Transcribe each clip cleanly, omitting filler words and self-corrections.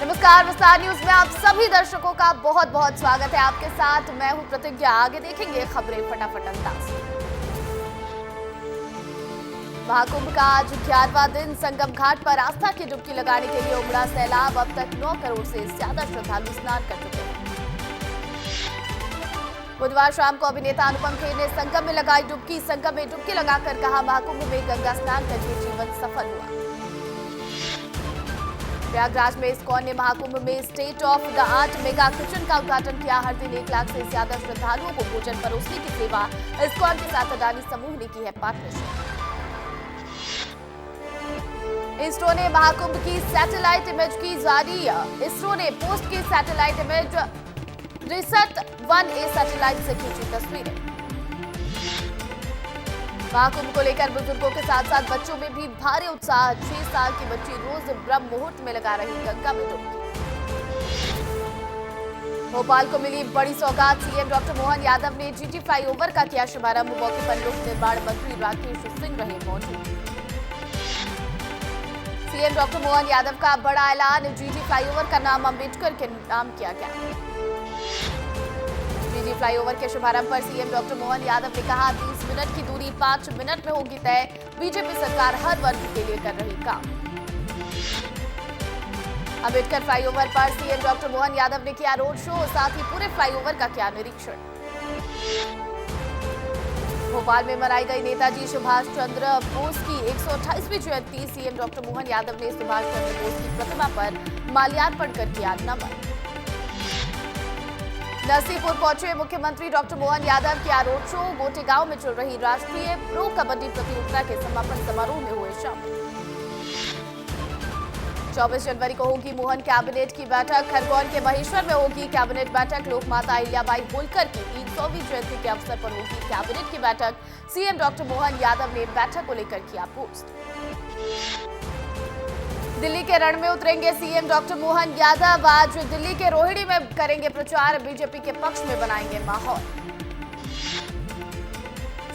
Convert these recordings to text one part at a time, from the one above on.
नमस्कार, विस्तार न्यूज में आप सभी दर्शकों का बहुत बहुत स्वागत है। आपके साथ मैं हूं प्रतिज्ञा। आगे देखेंगे खबरें फटाफट अंदाज से। महाकुंभ का आज 11वां दिन। संगम घाट पर आस्था की डुबकी लगाने के लिए उमड़ा सैलाब। अब तक 9 करोड़ से ज्यादा श्रद्धालु स्नान कर चुके हैं। बुधवार शाम को अभिनेता अनुपम खेर ने संगम में लगाई डुबकी। संगम में डुबकी लगाकर कहा, महाकुंभ में गंगा स्नान करके जीवन सफल हुआ। प्रयागराज में इस्कॉन ने महाकुंभ में state of the art mega kitchen का उद्घाटन किया। हर दिन 1 लाख से ज्यादा श्रद्धालुओं को भोजन परोसने की सेवा इस्कॉन के साथ अडानी समूह ने की है पार्टनरशिप। इसरो ने महाकुंभ की सैटेलाइट इमेज की जारी। इसरो ने पोस्ट की सैटेलाइट इमेज रिसट-1A सैटेलाइट से खींची तस्वीरें। महाकुंभ को लेकर बुजुर्गों के साथ साथ बच्चों में भी भारी उत्साह। 6 साल की बच्ची रोज ब्रह्म मुहूर्त में लगा रही गंगा में डुबकी। भोपाल को मिली बड़ी सौगात। सीएम डॉक्टर मोहन यादव ने जीटी फ्लाईओवर का किया शुभारंभ। मौके पर लोक निर्माण मंत्री राकेश सिंह रहे मौजूद। सीएम डॉक्टर मोहन यादव का बड़ा ऐलान। जीटी फ्लाईओवर का नाम अंबेडकर के नाम किया गया। जीटी फ्लाईओवर के शुभारंभ पर सीएम डॉक्टर मोहन यादव ने कहा, 30 मिनट की दूरी 5 मिनट में होगी तय। बीजेपी सरकार हर वर्ग के लिए कर रही काम। अंबेडकर फ्लाईओवर पर सीएम डॉक्टर मोहन यादव ने किया रोड शो। साथ ही पूरे फ्लाईओवर का किया निरीक्षण। भोपाल में मनाई गई नेताजी सुभाष चंद्र बोस की 128वीं जयंती। सीएम डॉक्टर मोहन यादव ने सुभाष चंद्र बोस की प्रतिमा पर माल्यार्पण कर किया नमन। नरसिंहपुर पहुंचे मुख्यमंत्री डॉक्टर मोहन यादव किया रोड शो। गोटेगांव में चल रही राष्ट्रीय प्रो कबड्डी प्रतियोगिता के समापन समारोह में हुए शामिल। 24 जनवरी को होगी मोहन कैबिनेट की बैठक। खरगोन के महेश्वर में होगी कैबिनेट बैठक। लोकमाता अहिल्याबाई होलकर की 300वीं जयंती के अवसर पर होगी कैबिनेट की बैठक। सीएम डॉक्टर मोहन यादव ने बैठक को लेकर किया पोस्ट। दिल्ली के रण में उतरेंगे सीएम डॉक्टर मोहन यादव। आज दिल्ली के रोहिणी में करेंगे प्रचार। बीजेपी के पक्ष में बनाएंगे माहौल।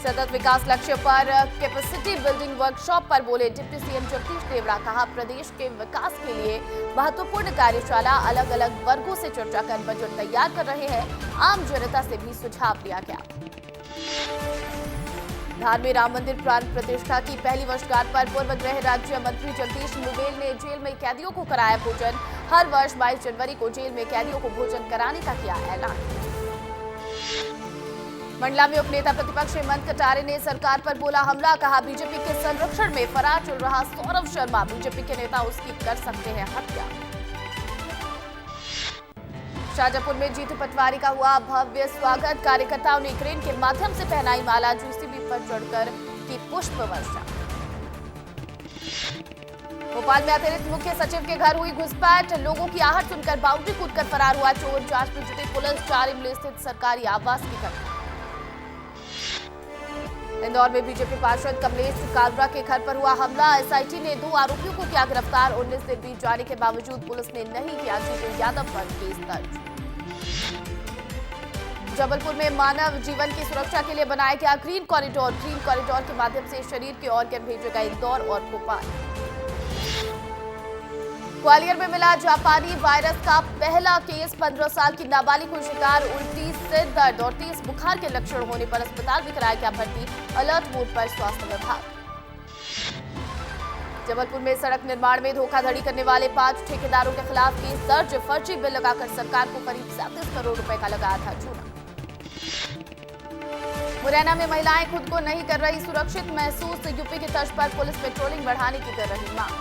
सतत विकास लक्ष्य पर कैपेसिटी बिल्डिंग वर्कशॉप पर बोले डिप्टी सीएम जगदीश देवड़ा। कहा, प्रदेश के विकास के लिए महत्वपूर्ण कार्यशाला। अलग अलग वर्गों से चर्चा कर बजट तैयार कर रहे हैं। आम जनता से भी सुझाव लिया गया। धार में राम मंदिर प्राण प्रतिष्ठा की पहली वर्षगांठ पर पूर्व गृह राज्य मंत्री जगदीश मुवेल ने जेल में कैदियों को कराया भोजन। हर वर्ष 22 जनवरी को जेल में कैदियों को भोजन कराने का किया ऐलान। मंडला में उपनेता प्रतिपक्ष हेमंत कटारे ने सरकार पर बोला हमला। कहा, बीजेपी के संरक्षण में फरार चल रहा सौरभ शर्मा। बीजेपी के नेता उसकी कर सकते हैं हत्या। शाजापुर में जीतू पटवारी का हुआ भव्य स्वागत। कार्यकर्ताओं ने क्रेन के माध्यम से पहनाई माला। जीसीबी पर चढ़कर की पुष्प वर्षा। भोपाल में अतिरिक्त मुख्य सचिव के घर हुई घुसपैठ। लोगों की आहट सुनकर बाउंड्री कूदकर फरार हुआ चोर। जांच में जुटी पुलिस। 4 इमली स्थित सरकारी आवास की घटना। इंदौर में बीजेपी पार्षद कमलेश कालरा के घर पर हुआ हमला। एसआईटी ने 2 आरोपियों को किया गिरफ्तार। 19 दिन बीत जाने के बावजूद पुलिस ने नहीं किया जीतू यादव पर केस दर्ज। जबलपुर में मानव जीवन की सुरक्षा के लिए बनाया गया ग्रीन कॉरिडोर। ग्रीन कॉरिडोर के माध्यम से शरीर के ऑर्गन भेजेगा इंदौर और भोपाल। ग्वालियर में मिला जापानी वायरस का पहला केस। 15 साल की नाबालिग हुई शिकार। उल्टी, सिर दर्द और तेज बुखार के लक्षण होने पर अस्पताल में कराया गया भर्ती। अलर्ट मोड पर स्वास्थ्य विभाग। जबलपुर में सड़क निर्माण में धोखाधड़ी करने वाले 5 ठेकेदारों के खिलाफ केस दर्ज। फर्जी बिल लगाकर सरकार को करीब 37 करोड़ रुपए का लगाया था चूना। मुरैना में महिलाएं खुद को नहीं कर रही सुरक्षित महसूस। यूपी की तर्ज पर पुलिस पेट्रोलिंग बढ़ाने की कर रही मांग।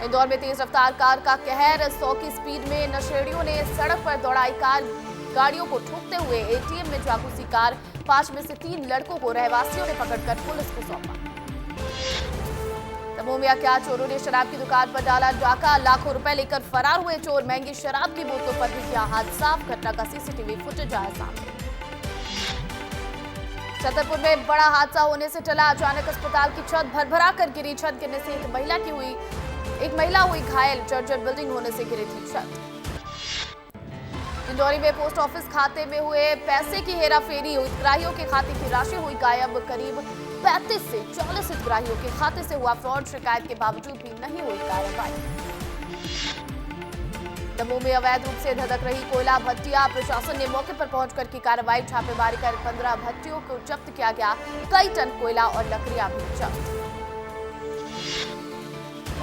इंदौर में तेज रफ्तार कार का कहर। 100 की स्पीड में नशेड़ियों ने सड़क पर दौड़ाई कार। गाड़ियों को ठोकते हुए एटीएम में जा घुसी कार। 5 में से 3 लड़कों को रहवासियों ने पकड़कर पुलिस को सौंपा। दमोह में क्या चोरों ने शराब की दुकान पर डाला डाका। लाखों रुपए लेकर फरार हुए चोर। महंगी शराब की बोतलों पर भी किया हाथ साफ। घटना का सीसीटीवी फुटेज आया सामने। छतरपुर में बड़ा हादसा होने से टला। अचानक अस्पताल की छत भरभरा कर गिरी। छत गिरने से एक महिला हुई घायल। जर्जर बिल्डिंग होने से गिरी थी छत। इंदौरी में पोस्ट ऑफिस खाते में हुए पैसे की हेराफेरी। हितग्राहियों के खाते की राशि हुई गायब। करीब 35 से 40 हितग्राहियों के खाते से हुआ फ्रॉड। शिकायत के बावजूद भी नहीं हुई कार्रवाई। दमोह में अवैध रूप से धधक रही कोयला भट्टियां, प्रशासन ने मौके पर पहुंचकर की कार्रवाई, छापेमारी कर 15 भट्टियों को जब्त किया गया, कई टन कोयला और लकड़ियां भी जब्त।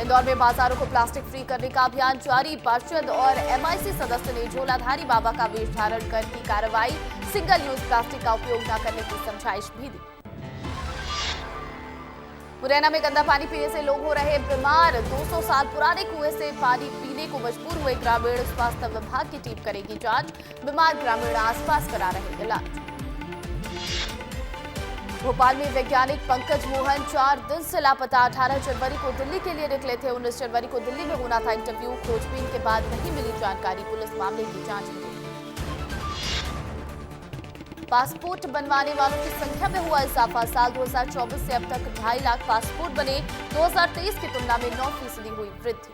इंदौर में बाजारों को प्लास्टिक फ्री करने का अभियान जारी, पार्षद और MIC सदस्य ने झोलाधारी बाबा का वेश धारण कर की कार्रवाई, सिंगल यूज प्लास्टिक का उपयोग न करने की समझाइश भी दी। मुरैना में गंदा पानी पीने से लोग हो रहे बीमार, 200 साल पुराने कुएं से पानी पीने को मजबूर हुए ग्रामीण, स्वास्थ्य विभाग की टीम करेगी जांच, बीमार ग्रामीण आसपास करा रहे इलाज। भोपाल में वैज्ञानिक पंकज मोहन 4 दिन से लापता, 18 जनवरी को दिल्ली के लिए निकले थे, 19 जनवरी को दिल्ली में होना था इंटरव्यू, खोजबीन के बाद नहीं मिली जानकारी, पुलिस मामले की जांच में। पासपोर्ट बनवाने वालों की संख्या में हुआ इजाफा, साल 2024 से अब तक 2.5 लाख पासपोर्ट बने, 2023 की तुलना में 9% हुई वृद्धि।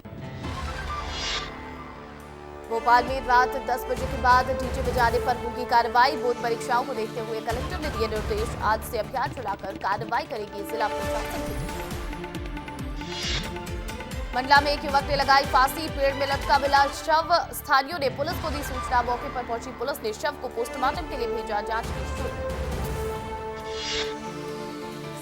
भोपाल में रात 10 बजे के बाद डीजे बजाने पर होगी कार्रवाई, बोर्ड परीक्षाओं को देखते हुए कलेक्टर ने दिए निर्देश, आज से अभियान चलाकर कार्रवाई करेगी जिला प्रशासन की टीम। मंडला में एक युवक ने लगाई फांसी, पेड़ में लटका मिला शव, स्थानियों ने पुलिस को दी सूचना, मौके पर पहुंची पुलिस ने शव को पोस्टमार्टम के लिए भेजा, जांच की शुरू।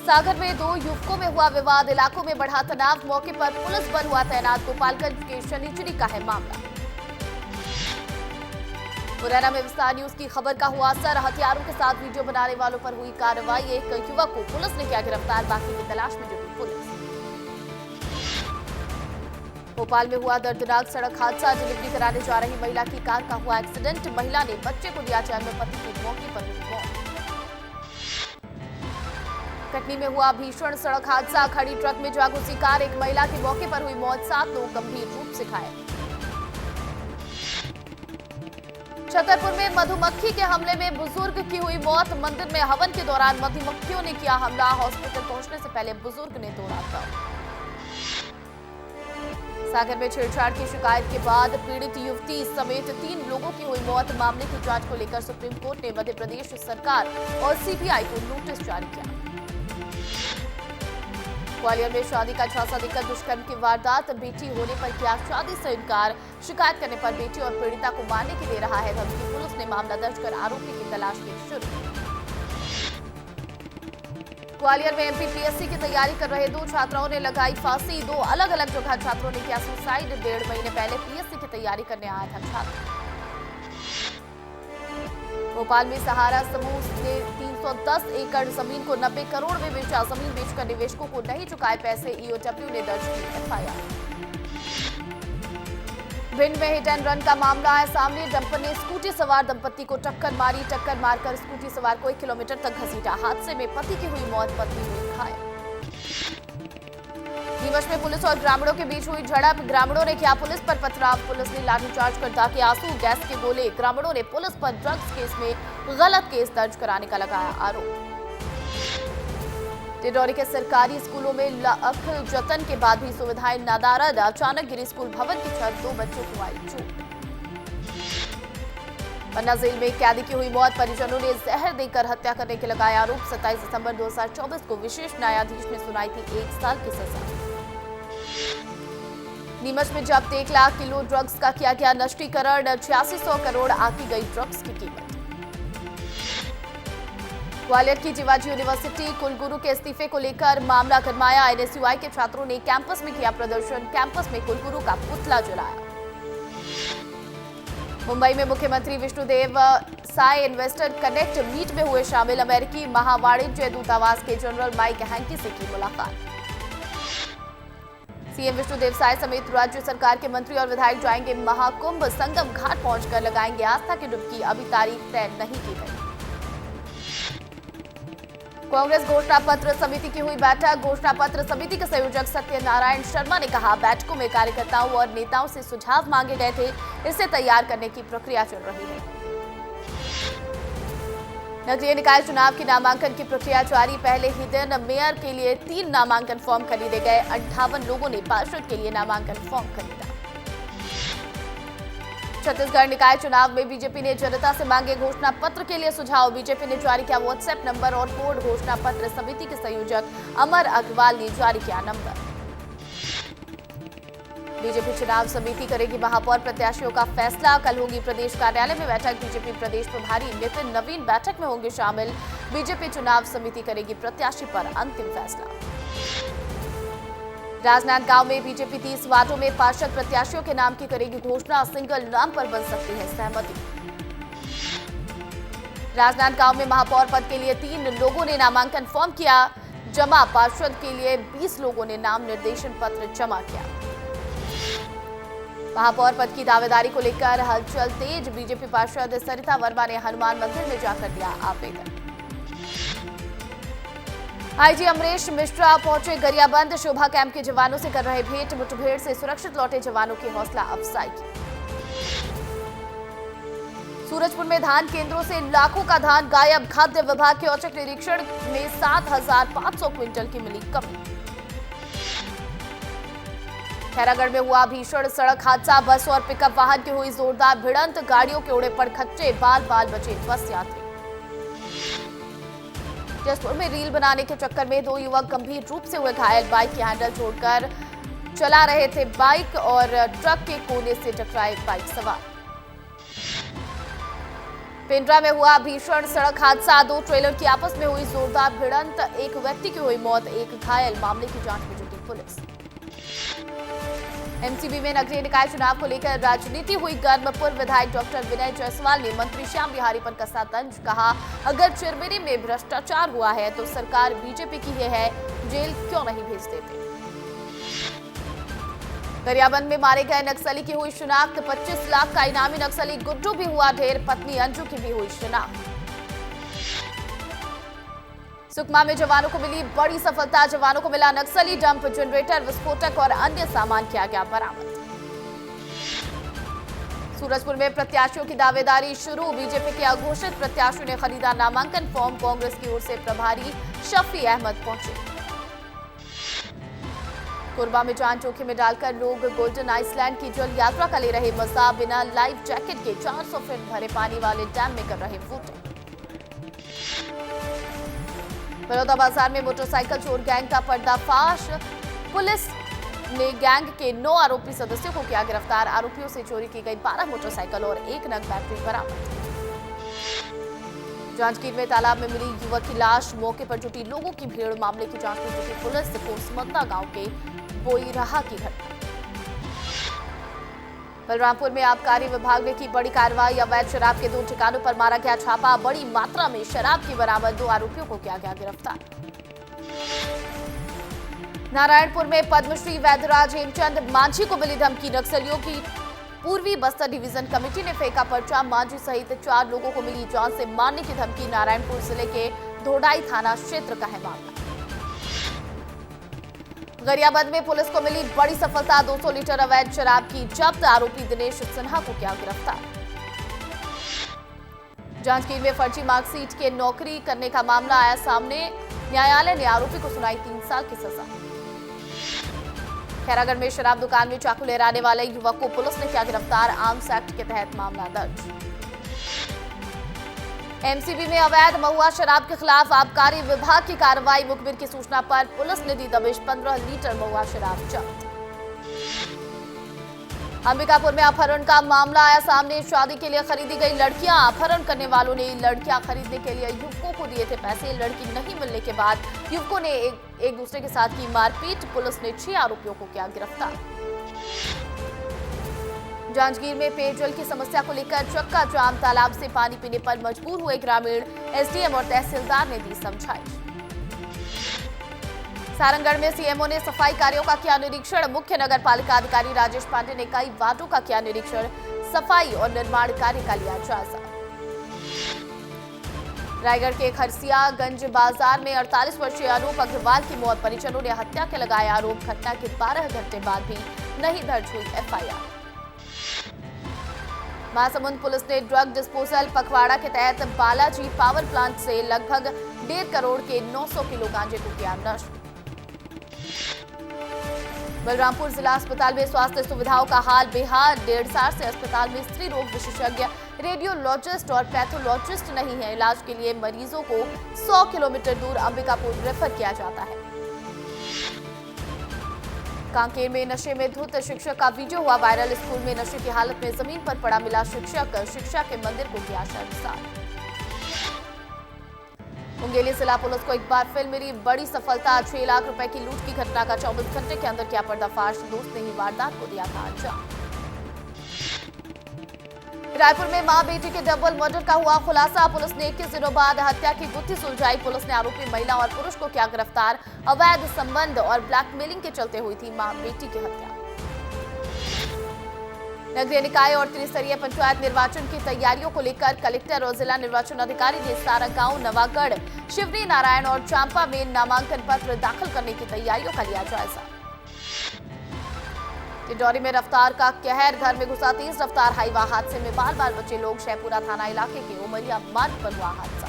सागर में 2 युवकों में हुआ विवाद, इलाकों में बढ़ा तनाव, मौके पर पुलिस बल हुआ तैनात, गोपालगंज के शनिचरी का है मामला। मुरैना में विस्तार न्यूज की खबर का हुआ असर, हथियारों के साथ वीडियो बनाने वालों पर हुई कार्रवाई, एक युवक को पुलिस ने किया गिरफ्तार, बाकी की तलाश में जुटी पुलिस। भोपाल में हुआ दर्दनाक सड़क हादसा, डिलीवरी कराने जा रही महिला की कार का हुआ एक्सीडेंट, महिला ने बच्चे को दिया जन्म, पति की मौके पर हुई मौत। कटनी में हुआ भीषण सड़क हादसा, खड़ी ट्रक में जा घुसी कार, एक महिला की मौके पर हुई मौत, 7 लोग गंभीर रूप से घायल। छतरपुर में मधुमक्खी के हमले में बुजुर्ग की हुई मौत, मंदिर में हवन के दौरान मधुमक्खियों ने किया हमला, हॉस्पिटल पहुंचने से पहले बुजुर्ग ने तोड़ा दम। सागर में छेड़छाड़ की शिकायत के बाद पीड़ित युवती समेत 3 लोगों की हुई मौत, मामले की जांच को लेकर सुप्रीम कोर्ट ने मध्य प्रदेश सरकार और CBI को नोटिस जारी किया। ग्वालियर में शादी का झांसा देकर दुष्कर्म की वारदात, बेटी होने पर किया शादी से इनकार, शिकायत करने पर बेटी और पीड़िता को मारने की दे रहा है धमकी, पुलिस ने मामला दर्ज कर आरोपी की तलाश की शुरू। ग्वालियर में MPPSC की तैयारी कर रहे 2 छात्राओं ने लगाई फांसी, 2 अलग अलग जगह छात्रों ने किया सुसाइड, 1.5 महीने पहले PSC की तैयारी करने आया था छात्र। भोपाल में सहारा समूह ने 310 एकड़ जमीन को 90 करोड़ में बेचा, जमीन बेचकर निवेशकों को नहीं चुकाए पैसे, EOW ने दर्ज की FIR। भिंड में हिट एंड रन का मामला है सामने, डंपर ने स्कूटी सवार दंपत्ति को टक्कर मारी, टक्कर मारकर स्कूटी सवार को 1 किलोमीटर तक घसीटा, हादसे में पति की हुई मौत, पत्नी हुई घायल। नीमच में पुलिस और ग्रामीणों के बीच हुई झड़प, ग्रामीणों ने किया पुलिस पर पथराव, पुलिस ने लाठीचार्ज कर दागे आंसू, गैस के गोले, ग्रामीणों ने पुलिस पर ड्रग्स केस में गलत केस दर्ज कराने का लगाया आरोप। डिंडौरी के सरकारी स्कूलों में लाख जतन के बाद भी सुविधाएं नादारद, अचानक गिरी स्कूल भवन की छत, 2 बच्चों को आई चोट। पन्ना जेल में कैदी की हुई मौत, परिजनों ने जहर देकर हत्या करने के लगाए आरोप, 27 दिसंबर 2024 को विशेष न्यायाधीश ने सुनाई थी 1 साल की सजा। नीमच में जब्त 1 लाख किलो ड्रग्स का किया गया नष्टीकरण, 8600 करोड़ आंकी गई ड्रग्स की कीमत। ग्वालियर की जीवाजी यूनिवर्सिटी कुलगुरु के इस्तीफे को लेकर मामला गरमाया, NSUI के छात्रों ने कैंपस में किया प्रदर्शन, कैंपस में कुलगुरु का पुतला जलाया। मुंबई में मुख्यमंत्री Vishnudeo Sai investor connect meet में हुए शामिल, अमेरिकी महावाणिज्य दूतावास के जनरल माइक हैंकी से की मुलाकात। सीएम विष्णुदेव साय समेत राज्य सरकार के मंत्री और विधायक जाएंगे महाकुंभ, संगम घाट पहुंचकर लगाएंगे आस्था की डुबकी, अभी तारीख तय नहीं की गई। कांग्रेस घोषणा पत्र समिति की हुई बैठक, घोषणा पत्र समिति के संयोजक सत्यनारायण शर्मा ने कहा, बैठकों में कार्यकर्ताओं और नेताओं से सुझाव मांगे गए थे, इसे तैयार करने की प्रक्रिया चल रही है। नगरीय निकाय चुनाव की नामांकन की प्रक्रिया जारी, पहले ही दिन मेयर के लिए 3 नामांकन फॉर्म खरीदे गए, 58 लोगों ने पार्षद के लिए नामांकन फॉर्म खरीदा। छत्तीसगढ़ निकाय चुनाव में बीजेपी ने जनता से मांगे घोषणा पत्र के लिए सुझाव, बीजेपी ने जारी किया व्हाट्सएप नंबर और कोड, घोषणा पत्र समिति के संयोजक अमर अग्रवाल ने जारी किया नंबर। बीजेपी चुनाव समिति करेगी महापौर प्रत्याशियों का फैसला। कल होगी प्रदेश कार्यालय में बैठक। बीजेपी प्रदेश प्रभारी नितिन नवीन बैठक में होंगे शामिल। बीजेपी चुनाव समिति करेगी प्रत्याशी पर अंतिम फैसला। राजनांदगांव में बीजेपी 30 वार्डों में पार्षद प्रत्याशियों के नाम की करेगी घोषणा। सिंगल नाम पर बन सकती है सहमति। राजनांदगांव में महापौर पद के लिए 3 लोगों ने नामांकन फॉर्म किया जमा। पार्षद के लिए 20 लोगों ने नाम निर्देशन पत्र जमा किया। महापौर पद की दावेदारी को लेकर हलचल तेज। बीजेपी पार्षद सरिता वर्मा ने हनुमान मंदिर में जाकर दिया आवेदन। आईजी अमरीश मिश्रा पहुंचे गरियाबंद। शोभा कैंप के जवानों से कर रहे भेंट। मुठभेड़ से सुरक्षित लौटे जवानों की हौसला अफजाई की। सूरजपुर में धान केंद्रों से लाखों का धान गायब। खाद्य विभाग के औचक निरीक्षण में 7,500 क्विंटल की मिली कमी। खैरागढ़ में हुआ भीषण सड़क हादसा। बस और पिकअप वाहन की हुई जोरदार भिड़ंत। गाड़ियों के उड़े पड़खच्चे। बाल बाल बचे बस यात्री। जसपुर में रील बनाने के चक्कर में 2 युवक गंभीर रूप से हुए घायल। बाइक की हैंडल छोड़कर चला रहे थे बाइक और ट्रक के कोने से टकराए बाइक सवार। पिंडरा में हुआ भीषण सड़क हादसा। 2 ट्रेलर की आपस में हुई जोरदार भिड़ंत। 1 व्यक्ति की हुई मौत, 1 घायल। मामले की जांच में जुटी पुलिस। एमसीबी में नगरीय निकाय चुनाव को लेकर राजनीति हुई गर्म। पूर्व विधायक डॉक्टर विनय जायसवाल ने मंत्री श्याम बिहारी पर कसा तंज। कहा, अगर चिरमिरी में भ्रष्टाचार हुआ है तो सरकार बीजेपी की है, जेल क्यों नहीं भेज देते। गरियाबंद में मारे गए नक्सली की हुई शिनाख्त। 25 लाख का इनामी नक्सली गुड्डू भी हुआ ढेर। पत्नी अंजू की भी हुई शिनाख्त। सुकमा में जवानों को मिली बड़ी सफलता। जवानों को मिला नक्सली डंप, जनरेटर, विस्फोटक और अन्य सामान किया गया बरामद। सूरजपुर में प्रत्याशियों की दावेदारी शुरू। बीजेपी के अघोषित प्रत्याशियों ने खरीदा नामांकन फॉर्म। कांग्रेस की ओर से प्रभारी शफी अहमद पहुंचे। कोरबा में जान जोखिम में डालकर लोग गोल्डन आइसलैंड की जल यात्रा का ले रहे मजा। बिना लाइफ जैकेट के 400 फीट भरे पानी वाले डैम में कर रहे फूटे। बड़ौदा बाजार में मोटरसाइकिल चोर गैंग का पर्दाफाश। पुलिस ने गैंग के 9 आरोपी सदस्यों को किया गिरफ्तार। आरोपियों से चोरी की गई 12 मोटरसाइकिल और 1 नग बैटरी बरामद। जांजगीर में तालाब में मिली युवक की लाश। मौके पर जुटी लोगों की भीड़। मामले की जांच में जुटी पुलिस। कोसमंदा गांव के बोईराहा की घटना। बलरामपुर में आबकारी विभाग ने की बड़ी कार्रवाई। अवैध शराब के 2 ठिकानों पर मारा गया छापा। बड़ी मात्रा में शराब की बरामद। 2 आरोपियों को किया गया गिरफ्तार। नारायणपुर में पद्मश्री वैद्यराज हेमचंद मांझी को मिली धमकी। नक्सलियों की पूर्वी बस्तर डिवीजन कमेटी ने फेंका पर्चा। मांझी सहित 4 लोगों को मिली जान से मारने की धमकी। नारायणपुर जिले के धोडाई थाना क्षेत्र का है मामला। गरियाबंद में पुलिस को मिली बड़ी सफलता। 200 लीटर अवैध शराब की जब्त। आरोपी दिनेश सिन्हा को किया गिरफ्तार। जांजगीर में फर्जी मार्कशीट के नौकरी करने का मामला आया सामने। न्यायालय ने आरोपी को सुनाई 3 साल की सजा। खैरागढ़ में शराब दुकान में चाकू लहराने वाले युवक को पुलिस ने किया गिरफ्तार। आर्म्स एक्ट के तहत मामला दर्ज। एमसीबी में अवैध महुआ शराब के खिलाफ आबकारी विभाग की कार्रवाई। मुखबिर की सूचना पर पुलिस ने दी दबिश। 15 लीटर महुआ शराब जब्त। अंबिकापुर में अपहरण का मामला आया सामने। शादी के लिए खरीदी गई लड़कियां। अपहरण करने वालों ने लड़कियां खरीदने के लिए युवकों को दिए थे पैसे। लड़की नहीं मिलने के बाद युवकों ने एक दूसरे के साथ की मारपीट। पुलिस ने 6 आरोपियों को किया गिरफ्तार। जांजगीर में पेयजल की समस्या को लेकर चक्का जाम। तालाब से पानी पीने पर मजबूर हुए ग्रामीण। एसडीएम और तहसीलदार ने दी समझाइश। सारंगढ़ में सीएमओ ने सफाई कार्यों का किया निरीक्षण। मुख्य नगर पालिका अधिकारी राजेश पांडे ने कई वार्डों का किया निरीक्षण। सफाई और निर्माण कार्य का लिया जायजा। रायगढ़ के खरसियागंज बाजार में 48 वर्षीय अनूप अग्रवाल की मौत। परिजनों ने हत्या के लगाए आरोप। घटना के 12 घंटे बाद भी नहीं दर्ज हुई एफआईआर। महासमुंद पुलिस ने ड्रग डिस्पोजल पखवाड़ा के तहत बालाजी पावर प्लांट से लगभग 1.5 करोड़ के 900 किलो गांजे को किया नष्ट। बलरामपुर जिला अस्पताल में स्वास्थ्य सुविधाओं का हाल बेहाल। 1.5 साल से अस्पताल में स्त्री रोग विशेषज्ञ, रेडियोलॉजिस्ट और पैथोलॉजिस्ट नहीं है। इलाज के लिए मरीजों को 100 किलोमीटर दूर अंबिकापुर रेफर किया जाता है। कांकेर में नशे में धुत शिक्षक का वीडियो हुआ वायरल। स्कूल में नशे की हालत में जमीन पर पड़ा मिला शिक्षक, शिक्षा के मंदिर को किया शर्मसार। मुंगेली जिला पुलिस को एक बार फिर मिली बड़ी सफलता। 6 लाख रुपए की लूट की घटना का 24 घंटे के अंदर किया पर्दाफाश। दोस्त ने ही वारदात को दिया था अंजाम। रायपुर में मां बेटी के डबल मर्डर का हुआ खुलासा। पुलिस ने 21 दिनों बाद हत्या की गुत्थी सुलझाई। पुलिस ने आरोपी महिला और पुरुष को किया गिरफ्तार। अवैध संबंध और ब्लैकमेलिंग के चलते हुई थी मां बेटी की हत्या। नगरीय निकाय और त्रिस्तरीय पंचायत निर्वाचन की तैयारियों को लेकर कलेक्टर और जिला निर्वाचन अधिकारी ने सारागांव, नवागढ़, शिवरी नारायण और चांपा में नामांकन पत्र दाखिल करने की तैयारियों का लिया जायजा। डिंडौरी में रफ्तार का कहर, घर में घुसा तेज रफ्तार हाईवा। हादसे में बाल बाल बचे लोग। शेखपुरा थाना इलाके के उमरिया मार्ग पर हुआ हादसा।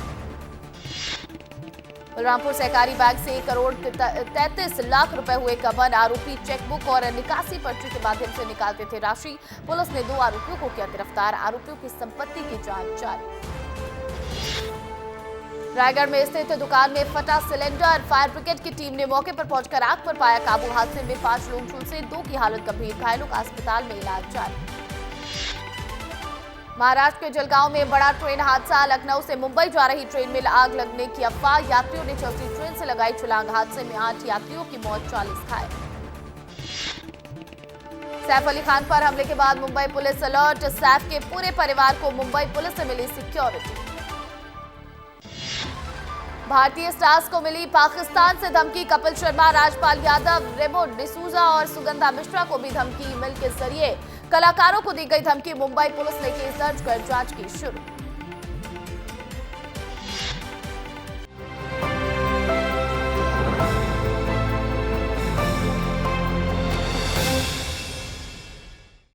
बलरामपुर सहकारी बैंक से 1 करोड़ 33 लाख रुपए हुए गबन। आरोपी चेकबुक और निकासी पर्ची के माध्यम से निकालते थे राशि। पुलिस ने 2 आरोपियों को किया गिरफ्तार। आरोपियों की संपत्ति की जांच जारी। रायगढ़ में स्थित दुकान में फटा सिलेंडर। फायर ब्रिगेड की टीम ने मौके पर पहुंचकर आग पर पाया काबू। हादसे में 5 लोग झुलसे, 2 की हालत गंभीर। घायलों का अस्पताल में इलाज जारी। महाराष्ट्र के जलगांव में बड़ा ट्रेन हादसा। लखनऊ से मुंबई जा रही ट्रेन में आग लगने की अफवाह। यात्रियों ने चलती ट्रेन से लगाई छलांग। हादसे में 8 यात्रियों की मौत, 40 घायल। सैफ अली खान पर हमले के बाद मुंबई पुलिस अलर्ट। सैफ के पूरे परिवार को मुंबई पुलिस से मिली सिक्योरिटी। भारतीय स्टार्स को मिली पाकिस्तान से धमकी। कपिल शर्मा, राजपाल यादव, रेमो डिसूजा और सुगंधा मिश्रा को भी धमकी। ईमेल के जरिए कलाकारों को दी गई धमकी। मुंबई पुलिस ने केस दर्ज कर जांच की शुरू।